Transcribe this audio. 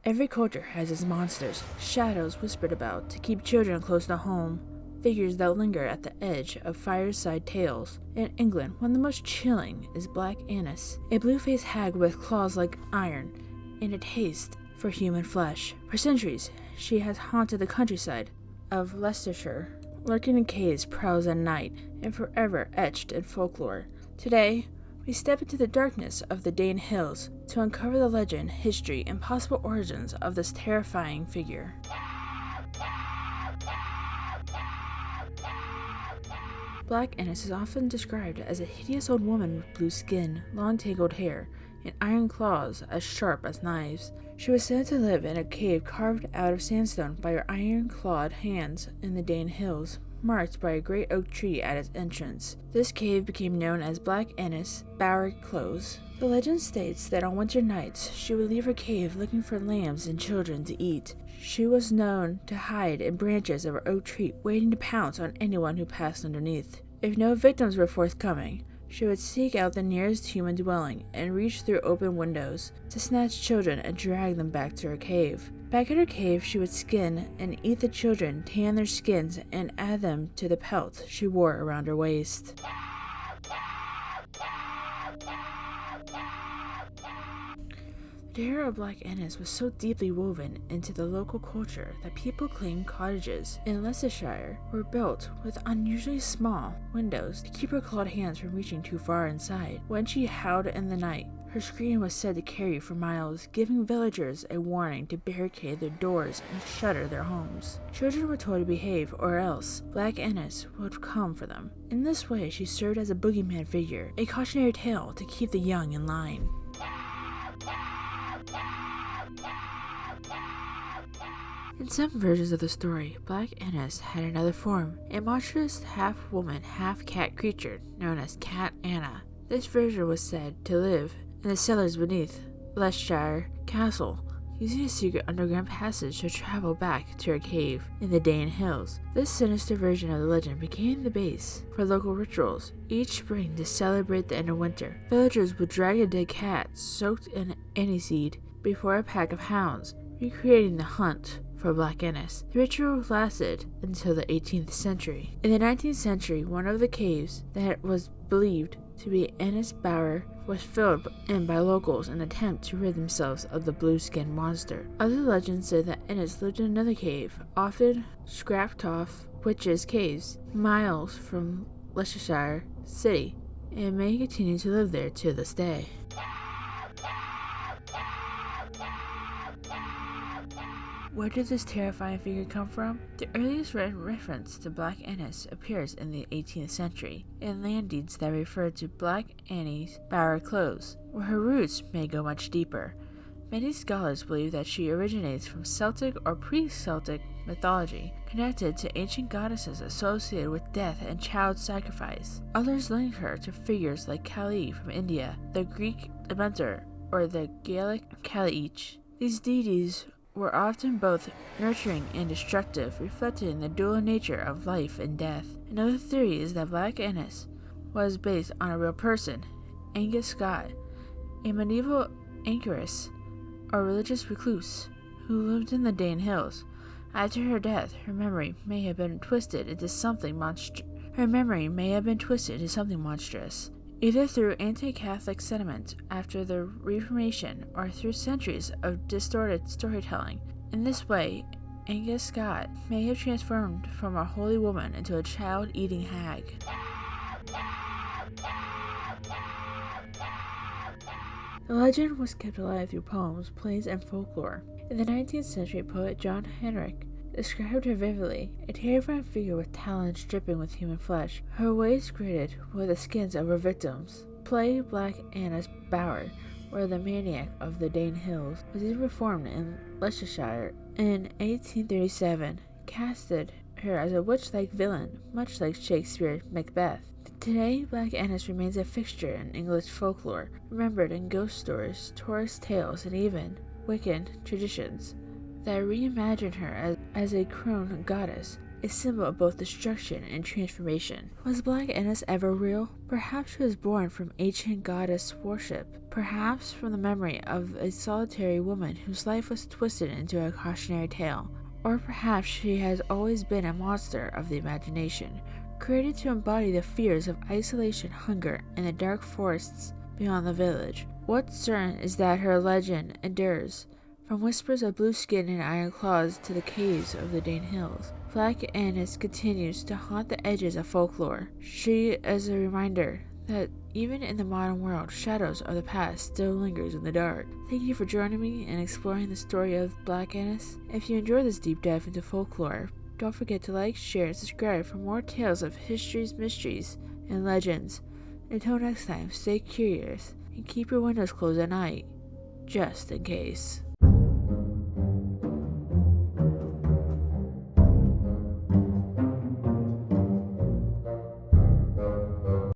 Every culture has its monsters, shadows whispered about to keep children close to home, figures that linger at the edge of fireside tales. In England, one of the most chilling is Black Annis, a blue-faced hag with claws like iron and a taste for human flesh. For centuries, she has haunted the countryside of Leicestershire, lurking in caves, prowls at night, and forever etched in folklore. Today, we step into the darkness of the Dane Hills to uncover the legend, history, and possible origins of this terrifying figure. Black Annis is often described as a hideous old woman with blue skin, long tangled hair, and iron claws as sharp as knives. She was said to live in a cave carved out of sandstone by her iron-clawed hands in the Dane Hills, marked by a great oak tree at its entrance. This cave became known as Black Annis Bower Close. The legend states that on winter nights, she would leave her cave looking for lambs and children to eat. She was known to hide in branches of her oak tree, waiting to pounce on anyone who passed underneath. If no victims were forthcoming, she would seek out the nearest human dwelling and reach through open windows to snatch children and drag them back to her cave. Back at her cave, she would skin and eat the children, tan their skins, and add them to the pelt she wore around her waist. The terror of Black Annis was so deeply woven into the local culture that people claim cottages in Leicestershire were built with unusually small windows to keep her clawed hands from reaching too far inside. When she howled in the night, her scream was said to carry for miles, giving villagers a warning to barricade their doors and shutter their homes. Children were told to behave, or else Black Annis would come for them. In this way, she served as a boogeyman figure, a cautionary tale to keep the young in line. In some versions of the story, Black Annis had another form, a monstrous half-woman, half-cat creature known as Cat Anna. This version was said to live in the cellars beneath Leicestershire Castle, using a secret underground passage to travel back to her cave in the Dane Hills. This sinister version of the legend became the base for local rituals. Each spring, to celebrate the end of winter, villagers would drag a dead cat soaked in aniseed before a pack of hounds, recreating the hunt for Black Annis. The ritual lasted until the 18th century. In the 19th century, one of the caves that was believed to be Annis Bower was filled in by locals in an attempt to rid themselves of the blue-skinned monster. Other legends say that Annis lived in another cave, often scrapped off witches' caves, miles from Leicestershire City, and may continue to live there to this day. Where did this terrifying figure come from? The earliest reference to Black Annis appears in the 18th century in land deeds that refer to Black Annis Bower Close, where her roots may go much deeper. Many scholars believe that she originates from Celtic or pre-Celtic mythology, connected to ancient goddesses associated with death and child sacrifice. Others link her to figures like Kali from India, the Greek Demeter, or the Gaelic Kaliich. These deities were often both nurturing and destructive, reflecting the dual nature of life and death. Another theory is that Black Annis was based on a real person, Angus Scott, a medieval anchoress or religious recluse who lived in the Dane Hills. After her death, her memory may have been twisted into something monstrous, either through anti-Catholic sentiment after the Reformation or through centuries of distorted storytelling. In this way, Angus Scott may have transformed from a holy woman into a child-eating hag. The legend was kept alive through poems, plays, and folklore. In the 19th century, poet John Henrik described her vividly, a terrifying figure with talons dripping with human flesh, her waist girded with the skins of her victims. Play Black Annis Bower, or the Maniac of the Dane Hills, was even performed in Leicestershire in 1837, casted her as a witch-like villain, much like Shakespeare's Macbeth. Today, Black Annis remains a fixture in English folklore, remembered in ghost stories, tourist tales, and even Wiccan traditions that reimagine her as a crone goddess. a symbol of both destruction and transformation. Was Black Annis ever real? Perhaps she was born from ancient goddess worship, perhaps from the memory of a solitary woman whose life was twisted into a cautionary tale, or perhaps she has always been a monster of the imagination, created to embody the fears of isolation, hunger, and the dark forests beyond the village. What's certain is that her legend endures, from whispers of blue skin and iron claws to the caves of the Dane Hills. Black Annis continues to haunt the edges of folklore. She is a reminder that even in the modern world, shadows of the past still lingers in the dark. Thank you for joining me in exploring the story of Black Annis. If you enjoyed this deep dive into folklore, don't forget to like, share, and subscribe for more tales of history's mysteries and legends. Until next time, stay curious and keep your windows closed at night, just in case.